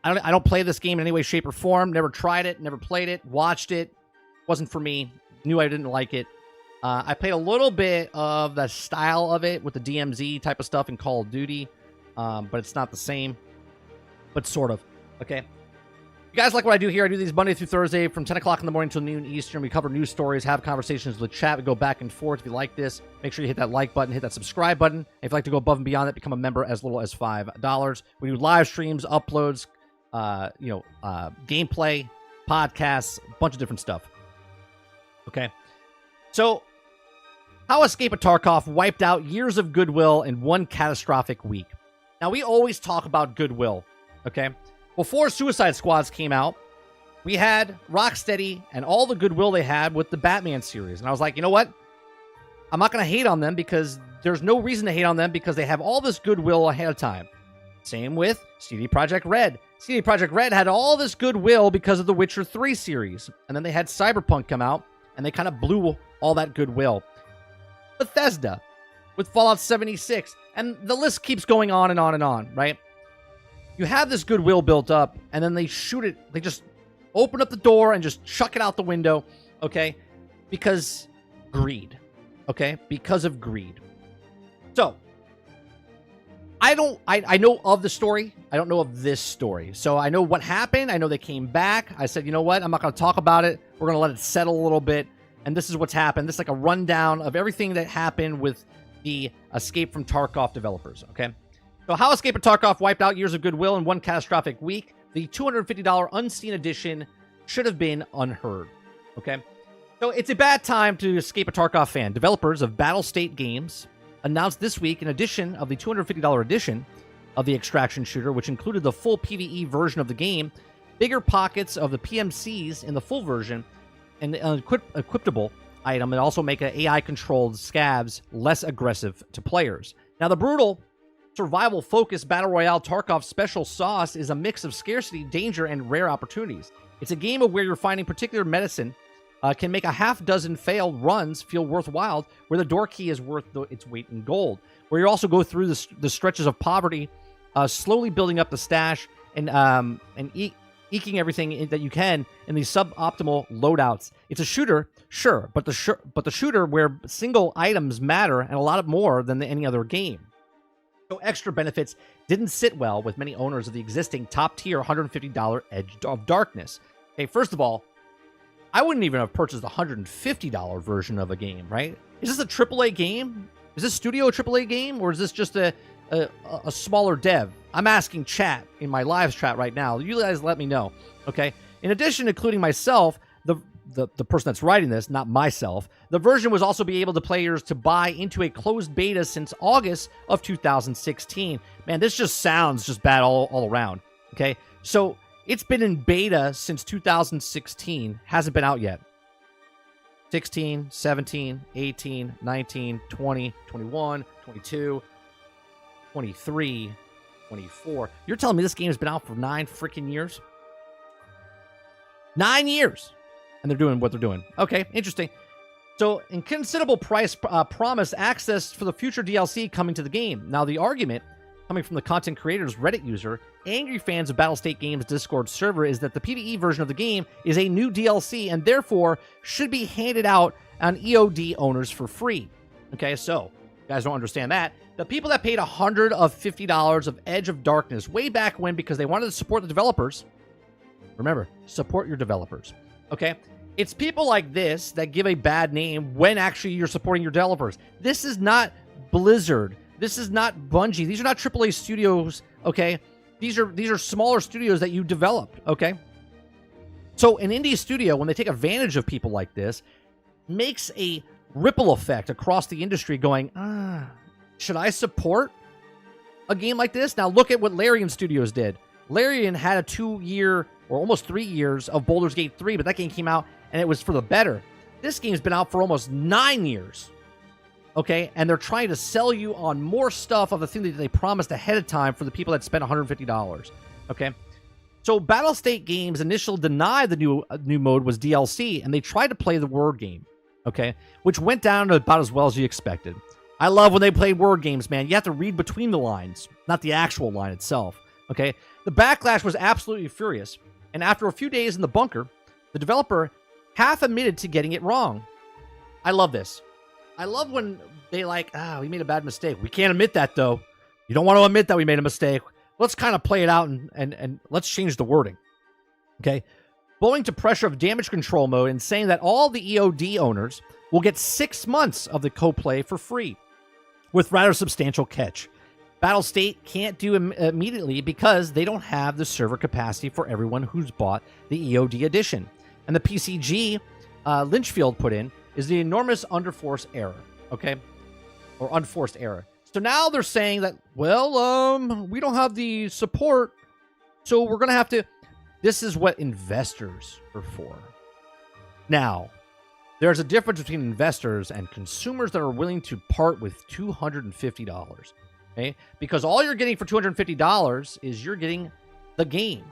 I don't play this game in any way, shape, or form. Never tried it, never played it, watched it. Wasn't for me. Knew I didn't like it. I played a little bit of the style of it with the DMZ type of stuff in Call of Duty, but it's not the same, but sort of. Okay. You guys like what I do here? I do these Monday through Thursday from 10 o'clock in the morning till noon Eastern. We cover news stories, have conversations with chat. We go back and forth. If you like this, make sure you hit that like button, hit that subscribe button. If you'd like to go above and beyond that, become a member as little as $5. We do live streams, uploads, gameplay, podcasts, a bunch of different stuff. Okay. So, how Escape of Tarkov wiped out years of goodwill in one catastrophic week. Now, we always talk about goodwill, okay? Before Suicide Squads came out, we had Rocksteady and all the goodwill they had with the Batman series. And I was like, you know what? I'm not going to hate on them because there's no reason to hate on them because they have all this goodwill ahead of time. Same with CD Projekt Red. CD Projekt Red had all this goodwill because of the Witcher 3 series. And then they had Cyberpunk come out, and they kind of blew all that goodwill. Bethesda with Fallout 76. And the list keeps going on and on and on, right? You have this goodwill built up, and then they shoot it. They just open up the door and just chuck it out the window, okay? Because greed, okay? Because of greed. So, I know of the story. I don't know of this story. So, I know what happened. I know they came back. I said, you know what? I'm not going to talk about it. We're going to let it settle a little bit. And this is what's happened. This is like a rundown of everything that happened with the Escape from Tarkov developers, okay? So how Escape of Tarkov wiped out years of goodwill in one catastrophic week. The $250 Unseen Edition should have been unheard. Okay? So it's a bad time to Escape of Tarkov fan. Developers of Battlestate Games announced this week an edition of the $250 edition of the extraction shooter, which included the full PvE version of the game, bigger pockets of the PMCs in the full version, and an equipable item, and also make an AI-controlled scabs less aggressive to players. Now, the brutal survival-focused Battle Royale Tarkov special sauce is a mix of scarcity, danger, and rare opportunities. It's a game of where you're finding particular medicine can make a half dozen failed runs feel worthwhile, where the door key is worth its weight in gold, where you also go through the stretches of poverty, slowly building up the stash, and eking everything that you can in these suboptimal loadouts. It's a shooter, sure, but the shooter where single items matter and a lot more than any other game. So extra benefits didn't sit well with many owners of the existing top-tier $150 Edge of Darkness. Okay, first of all, I wouldn't even have purchased the $150 version of a game, right? Is this a AAA game? Is this Studio a AAA game? Or is this just a smaller dev? I'm asking chat in my live chat right now. You guys let me know, okay? In addition, including myself, the person that's writing this, not myself, the version was also be able to players to buy into a closed beta since August of 2016. Man, this just sounds just bad all around, okay? So it's been in beta since 2016, hasn't been out yet. 16, 17, 18, 19, 20, 21, 22, 23, 24. You're telling me this game has been out for 9 freaking years? 9 years! And they're doing what they're doing. Okay, interesting. So, in considerable price promised access for the future DLC coming to the game. Now, the argument coming from the content creators Reddit user, angry fans of Battlestate Games Discord server, is that the PvE version of the game is a new DLC and therefore should be handed out on EOD owners for free. Okay, so, you guys don't understand that. The people that paid $150 of Edge of Darkness way back when because they wanted to support the developers, remember, support your developers. Okay? It's people like this that give a bad name when actually you're supporting your developers. This is not Blizzard. This is not Bungie. These are not AAA studios, okay? These are smaller studios that you developed, okay? So an indie studio, when they take advantage of people like this, makes a ripple effect across the industry going, should I support a game like this? Now look at what Larian Studios did. Larian had a 2-year or almost 3 years of Baldur's Gate 3, but that game came out and it was for the better. This game's been out for almost 9 years. Okay, and they're trying to sell you on more stuff of the thing that they promised ahead of time for the people that spent $150. Okay, so Battlestate Games initially denied the new mode was DLC, and they tried to play the word game. Okay, which went down about as well as you expected. I love when they play word games, man. You have to read between the lines, not the actual line itself. Okay, the backlash was absolutely furious, and after a few days in the bunker, the developer half admitted to getting it wrong. I love this. I love when they we made a bad mistake. We can't admit that, though. You don't want to admit that we made a mistake. Let's kind of play it out and let's change the wording. Okay, owing to pressure of damage control mode and saying that all the EOD owners will get 6 months of the co-play for free, with rather substantial catch. Battlestate can't do immediately because they don't have the server capacity for everyone who's bought the EOD edition. And the PCG Lynchfield put in is the enormous underforced error, okay? Or unforced error. So now they're saying that, well, we don't have the support, so we're going to have to... This is what investors are for. Now, there's a difference between investors and consumers that are willing to part with $250, okay? Because all you're getting for $250 is you're getting the game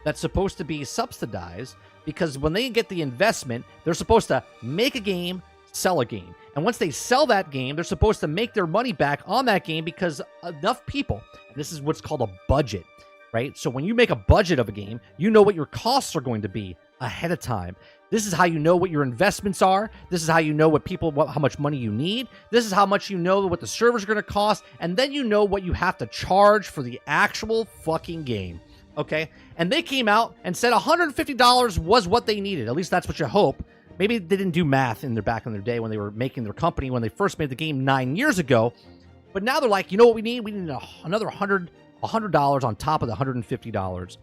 that's supposed to be subsidized, because when they get the investment, they're supposed to make a game, sell a game. And once they sell that game, they're supposed to make their money back on that game because enough people, and this is what's called a budget, right? So when you make a budget of a game, you know what your costs are going to be ahead of time. This is how you know what your investments are. This is how you know how much money you need. This is how much you know what the servers are going to cost. And then you know what you have to charge for the actual fucking game. Okay? And they came out and said $150 was what they needed. At least that's what you hope. Maybe they didn't do math back in their day when they were making their company, when they first made the game 9 years ago. But now they're like, you know what we need? We need another $100 on top of the $150.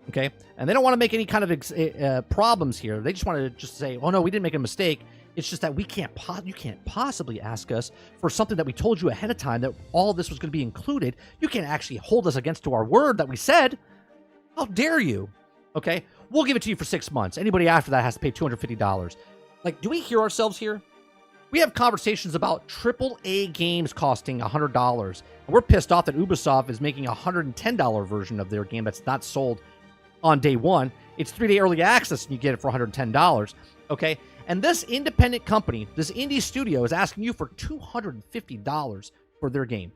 Okay? And they don't want to make any kind of problems here. They just want to just say, oh no, we didn't make a mistake. It's just that you can't possibly ask us for something that we told you ahead of time that all this was going to be included. You can't actually hold us against to our word that we said. How dare you? Okay? We'll give it to you for 6 months. Anybody after that has to pay $250. Like, do we hear ourselves here? We have conversations about AAA games costing $100. And we're pissed off that Ubisoft is making a $110 version of their game that's not sold on day one. It's 3-day early access and you get it for $110. Okay? And this independent company, this indie studio, is asking you for $250 for their game.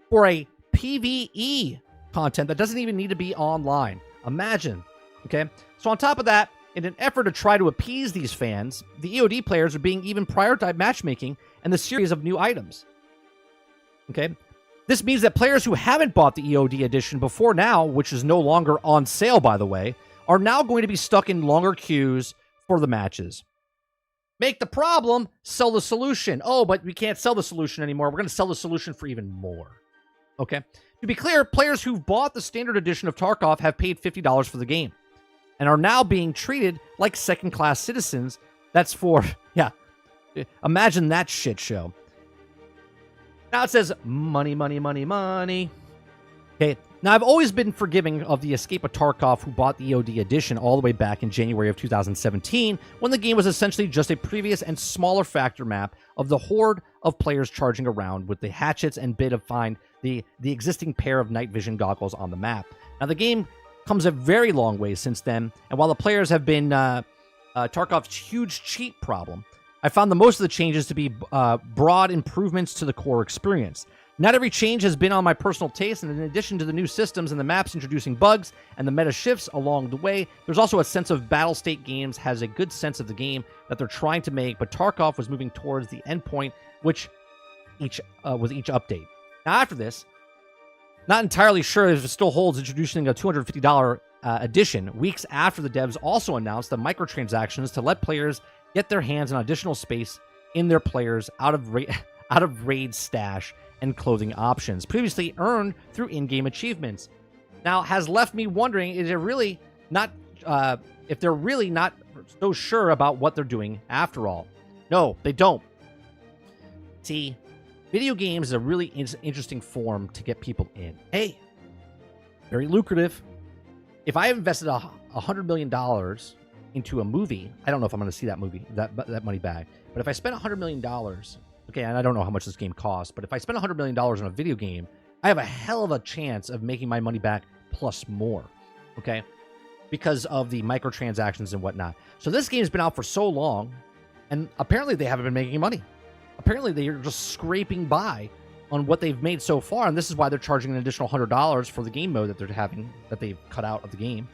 For a PvE content that doesn't even need to be online. Imagine. Okay? So on top of that, in an effort to try to appease these fans, the EOD players are being even prioritized matchmaking and the series of new items. Okay? This means that players who haven't bought the EOD edition before now, which is no longer on sale, by the way, are now going to be stuck in longer queues for the matches. Make the problem, sell the solution. Oh, but we can't sell the solution anymore. We're going to sell the solution for even more. Okay? To be clear, players who've bought the standard edition of Tarkov have paid $50 for the game and are now being treated like second-class citizens. That's for, yeah, imagine that shit show. Now it says, money, money, money, money. Okay, now I've always been forgiving of the Escape of Tarkov who bought the EOD edition all the way back in January of 2017, when the game was essentially just a previous and smaller factor map of the horde of players charging around with the hatchets and bid of find the existing pair of night vision goggles on the map. Now the game comes a very long way since then, and while the players have been Tarkov's huge cheat problem, I found the most of the changes to be broad improvements to the core experience. Not every change has been on my personal taste, and in addition to the new systems and the maps introducing bugs and the meta shifts along the way, there's also a sense of Battlestate Games has a good sense of the game that they're trying to make, but Tarkov was moving towards the endpoint, which with each update. Now after this, not entirely sure if it still holds introducing a $250 edition, weeks after the devs also announced the microtransactions to let players get their hands on additional space in their players out of raid stash and clothing options previously earned through in-game achievements. Now has left me wondering, if they're really not so sure about what they're doing after all. No, they don't. See, video games is a really interesting form to get people in. Hey, very lucrative. If I invested $100 million into a movie, I don't know if I'm going to see that movie, that money back. But if I spent $100 million, okay, and I don't know how much this game costs, but if I spend $100 million on a video game, I have a hell of a chance of making my money back plus more, okay, because of the microtransactions and whatnot. So this game's been out for so long, and apparently they haven't been making money. Apparently they're just scraping by on what they've made so far, and this is why they're charging an additional $100 for the game mode that they're having, that they've cut out of the game,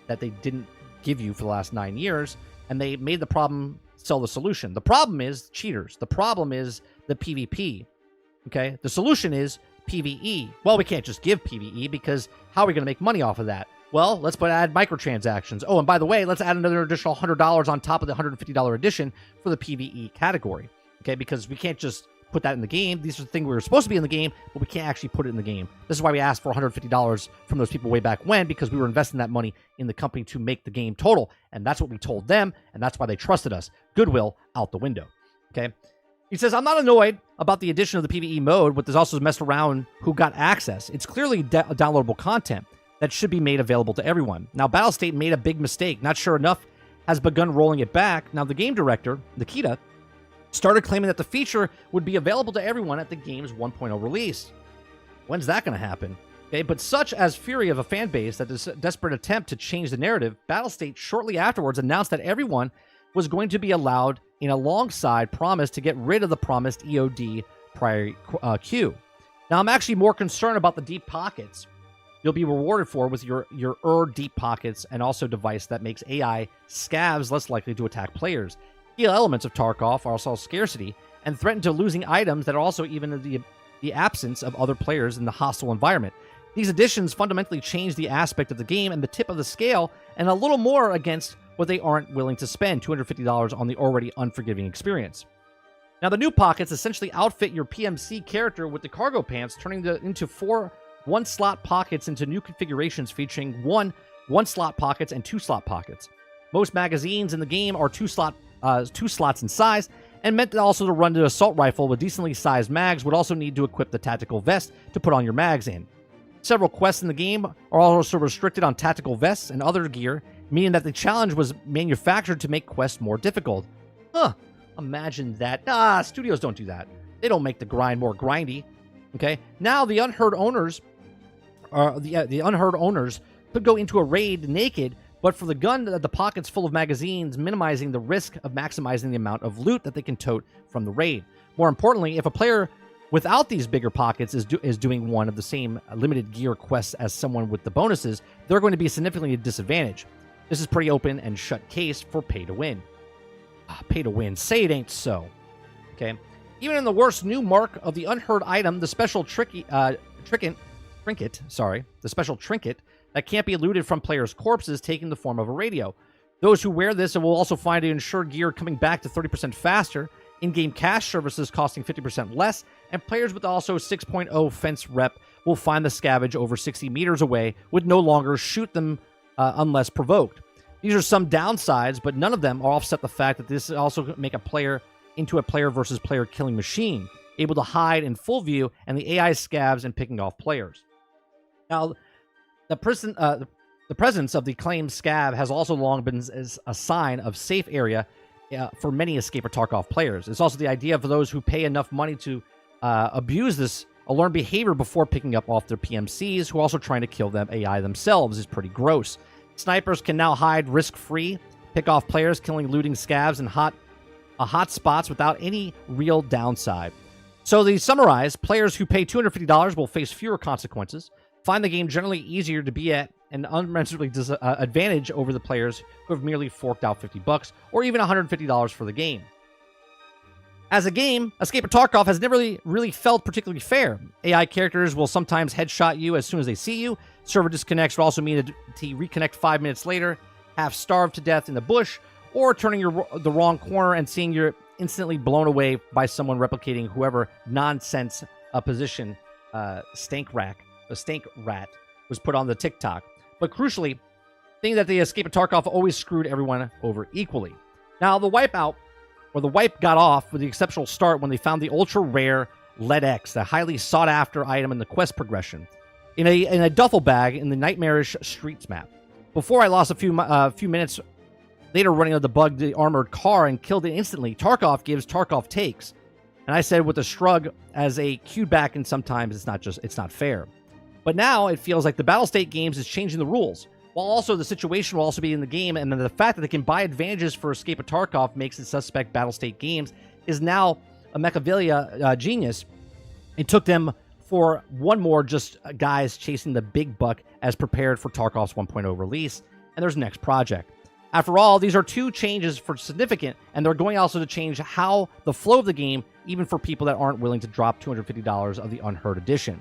that they didn't give you for the last 9 years, and they made the problem sell the solution. The problem is cheaters. The problem is the PvP. Okay? The solution is PvE. Well, we can't just give PvE because how are we going to make money off of that? Well, let's add microtransactions. Oh, and by the way, let's add another additional $100 on top of the $150 addition for the PvE category. Okay? Because we can't just put that in the game. These are the things we were supposed to be in the game, but we can't actually put it in the game. This is why we asked for $150 from those people way back when, because we were investing that money in the company to make the game total. And that's what we told them, and that's why they trusted us. Goodwill out the window. Okay? He says, I'm not annoyed about the addition of the PvE mode, but there's also messed around who got access. It's clearly downloadable content that should be made available to everyone. Now, Battlestate made a big mistake. Not sure enough has begun rolling it back. Now, the game director, Nikita, started claiming that the feature would be available to everyone at the game's 1.0 release. When's that going to happen? Okay, but such as fury of a fan base that this desperate attempt to change the narrative, Battlestate shortly afterwards announced that everyone was going to be allowed in alongside promise to get rid of the promised EOD prior queue. Now, I'm actually more concerned about the deep pockets you'll be rewarded for with your deep pockets, and also device that makes AI scavs less likely to attack players. Key elements of Tarkov are also scarcity and threaten to losing items that are also even in the absence of other players in the hostile environment. These additions fundamentally change the aspect of the game and the tip of the scale, and a little more against what they aren't willing to spend, $250 on the already unforgiving experience. Now, the new pockets essentially outfit your PMC character with the cargo pants, turning into 4 one-slot pockets into new configurations featuring one slot pockets and 2 slot pockets. Most magazines in the game are 2 slots in size, and meant also to run the assault rifle with decently sized mags would also need to equip the tactical vest to put on your mags in. Several quests in the game are also restricted on tactical vests and other gear, meaning that the challenge was manufactured to make quests more difficult. Imagine that. Studios don't do that. They don't make the grind more grindy. Okay? Now the unheard owners could go into a raid naked, but for the gun, the pockets full of magazines, minimizing the risk of maximizing the amount of loot that they can tote from the raid. More importantly, if a player without these bigger pockets is doing one of the same limited gear quests as someone with the bonuses, they're going to be significantly disadvantaged. This is pretty open and shut case for pay to win. Pay to win. Say it ain't so. Okay. Even in the worst new mark of the unheard item, the special trinket, the special trinket that can't be looted from players' corpses, taking the form of a radio. Those who wear this will also find the insured gear coming back to 30% faster, in-game cash services costing 50% less, and players with also 6.0 fence rep will find the scavenge over 60 meters away, would no longer shoot them unless provoked. These are some downsides, but none of them offset the fact that this also make a player into a player versus player killing machine, able to hide in full view, and the AI scavs and picking off players. Now, the presence of the claimed scav has also long been a sign of safe area for many Escape or Tarkov players. It's also the idea for those who pay enough money to abuse this learned behavior before picking up off their PMCs, who are also trying to kill them AI themselves, is pretty gross. Snipers can now hide risk-free, pick off players, killing looting scavs and hot spots without any real downside. So to summarize, players who pay $250 will face fewer consequences, find the game generally easier to be at, and unmensurably advantage over the players who have merely forked out $50 or even $150 for the game. As a game, Escape or Tarkov has never really felt particularly fair. AI characters will sometimes headshot you as soon as they see you. Server disconnects will also mean to reconnect 5 minutes later, half starved to death in the bush, or turning the wrong corner and seeing you're instantly blown away by someone replicating whoever nonsense position stank rat was put on the TikTok. But crucially, the thing that the Escape of Tarkov always screwed everyone over equally. Now, the wipe got off with the exceptional start when they found the ultra-rare Lead X, the highly sought-after item in the quest progression, in a duffel bag in the nightmarish streets map. Before I lost a few minutes later running into the armored car and killed it instantly, Tarkov gives, Tarkov takes. And I said with a shrug as a cue back, and sometimes it's not fair. But now it feels like the Battlestate Games is changing the rules. While also the situation will also be in the game, and then the fact that they can buy advantages for Escape of Tarkov makes it suspect Battlestate Games is now a Machiavelli genius It took them for one more just guys chasing the big buck as prepared for Tarkov's 1.0 release, and there's next project. After all, these are two changes for significant, and they're going also to change how the flow of the game, even for people that aren't willing to drop $250 of the Unheard Edition.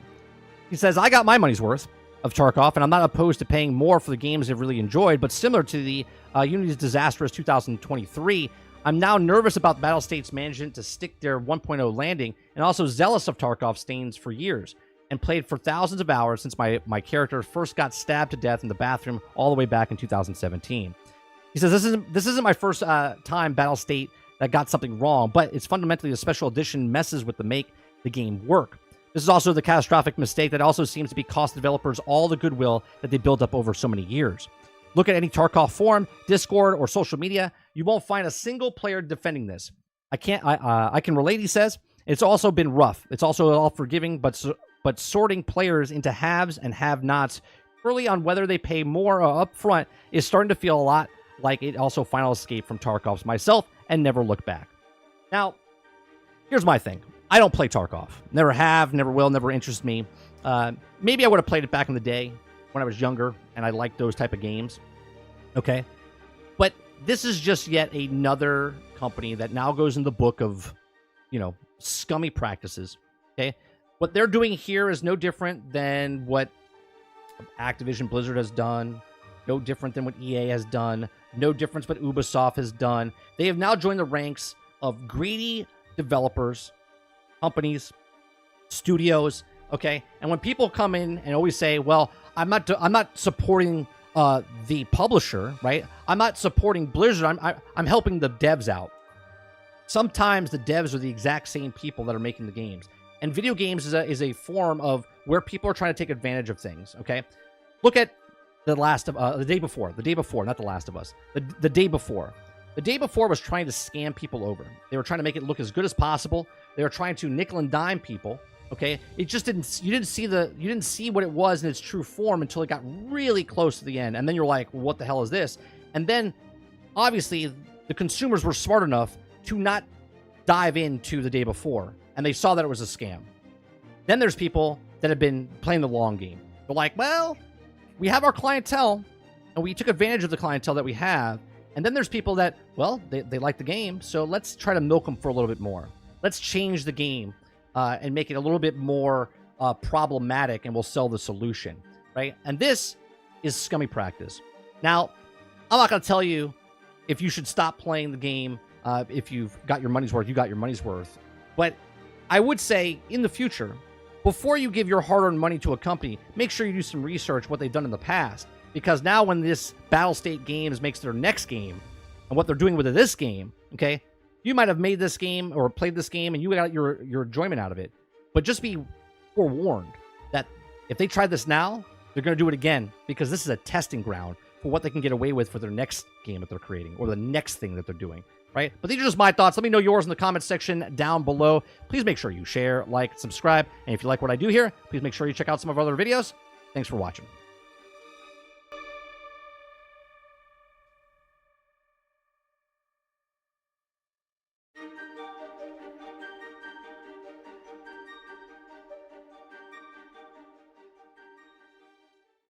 He says, I got my money's worth of Tarkov, and I'm not opposed to paying more for the games I've really enjoyed, but similar to the Unity's disastrous 2023, I'm now nervous about Battlestate's management to stick their 1.0 landing, and also zealous of Tarkov's stains for years, and played for thousands of hours since my character first got stabbed to death in the bathroom all the way back in 2017. He says, this isn't my first time Battlestate that got something wrong, but it's fundamentally a special edition messes with the game work. This is also the catastrophic mistake that also seems to be cost developers all the goodwill that they built up over so many years. Look at any Tarkov forum, Discord, or social media. You won't find a single player defending this. I can relate, he says. It's also been rough. It's also all forgiving, but sorting players into haves and have-nots early on whether they pay more up front is starting to feel a lot like it also final escape from Tarkov's myself and never look back. Now, here's my thing. I don't play Tarkov. Never have, never will, never interests me. Maybe I would have played it back in the day when I was younger and I liked those type of games. Okay. But this is just yet another company that now goes in the book of, scummy practices. Okay. What they're doing here is no different than what Activision Blizzard has done. No different than what EA has done. No difference what Ubisoft has done. They have now joined the ranks of greedy developers, companies, studios, okay? And when people come in and always say, well, I'm not supporting the publisher, right? I'm not supporting Blizzard. I'm helping the devs out. Sometimes the devs are the exact same people that are making the games. And video games is a form of where people are trying to take advantage of things, okay? Look at the day before, not The Last of Us. The day before. The day before was trying to scam people over. They were trying to make it look as good as possible. They were trying to nickel and dime people, okay? It just didn't you didn't see what it was in its true form until it got really close to the end. And then you're like, well, what the hell is this? And then obviously the consumers were smart enough to not dive into the day before, and they saw that it was a scam. Then there's people that have been playing the long game. They're like, well, we have our clientele, and we took advantage of the clientele that we have. And then there's people that, well, they like the game, so let's try to milk them for a little bit more. Let's change the game and make it a little bit more problematic, and we'll sell the solution, right? And this is scummy practice. Now, I'm not going to tell you if you should stop playing the game. If you've got your money's worth, you got your money's worth. But I would say in the future, before you give your hard-earned money to a company, make sure you do some research what they've done in the past. Because now when this Battlestate Games makes their next game, and what they're doing with this game, okay, you might have made this game or played this game and you got your enjoyment out of it. But just be forewarned that if they try this now, they're going to do it again, because this is a testing ground for what they can get away with for their next game that they're creating or the next thing that they're doing, right? But these are just my thoughts. Let me know yours in the comments section down below. Please make sure you share, like, subscribe. And if you like what I do here, please make sure you check out some of our other videos. Thanks for watching.